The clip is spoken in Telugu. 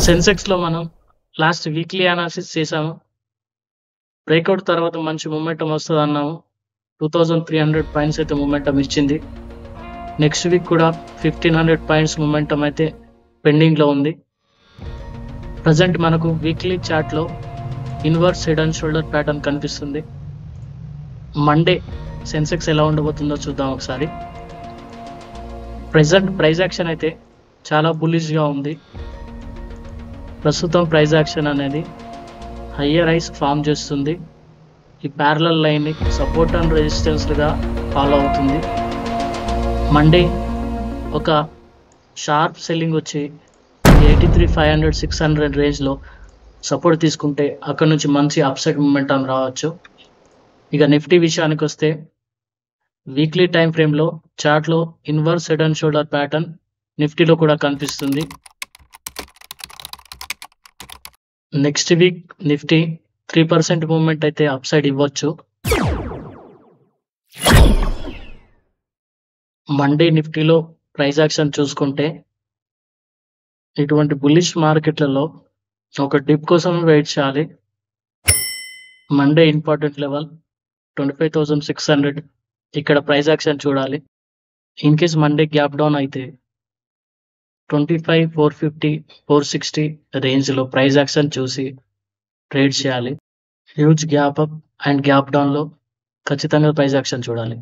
సెన్సెక్స్ లో మనం లాస్ట్ వీక్లీ అనాలిసిస్ చేసాము. బ్రేక్అవుట్ తర్వాత మంచి మూమెంటం వస్తుంది అన్నాము. 2300 పాయింట్స్ అయితే మూమెంటం ఇచ్చింది. నెక్స్ట్ వీక్ కూడా 1500 పాయింట్స్ మూమెంటం అయితే పెండింగ్ లో ఉంది. ప్రజెంట్ మనకు వీక్లీ చార్ట్ లో inverse head and shoulder pattern కనిపిస్తుంది. మండే సెన్సెక్స్ ఎలా ఉండబోతుందో చూద్దాం ఒకసారి. ప్రెసెంట్ ప్రైస్ యాక్షన్ అయితే చాలా బుల్లిష్ గా ఉంది. ప్రస్తుతం ప్రైస్ యాక్షన్ అనేది హయ్యర్ హైస్ ఫామ్ చేస్తుంది. ఈ ప్యారలల్ లైన్ ని సపోర్ట్ అండ్ రెసిస్టెన్స్ గా ఫాలో అవుతుంది. మండే ఒక షార్ప్ సెల్లింగ్ వచ్చి 83,500 600 రేంజ్ లో సపోర్ట్ తీసుకుంటే అక్కడ నుంచి మంచి అప్సైడ్ మూమెంటం రావచ్చు. ఇక నిఫ్టీ విషయానికి వస్తే వీక్లీ టైం ఫ్రేమ్ లో చార్ట్ లో inverse head and shoulder pattern నిఫ్టీలో కూడా కనిపిస్తుంది. నెక్స్ట్ వీక్ నిఫ్టీ 3% మూవ్మెంట్ అయితే అప్ సైడ్ ఇవ్వచ్చు. మండే నిఫ్టీలో ప్రైస్ యాక్షన్ చూసుకుంటే ఇటువంటి బుల్లిష్ మార్కెట్లలో ఒక డిప్ కోసం వెయిట్ చేయాలి. మండే ఇంపార్టెంట్ లెవెల్ 25,600 ఇక్కడ ప్రైస్ యాక్షన్ చూడాలి. In case Monday gap down అయితే 25,450 460 రేంజ్ లో ప్రైస్ యాక్షన్ చూసి ట్రేడ్ చేయాలి. Huge gap up and gap down లో ఖచ్చితంగా ప్రైస్ యాక్షన్ చూడాలి.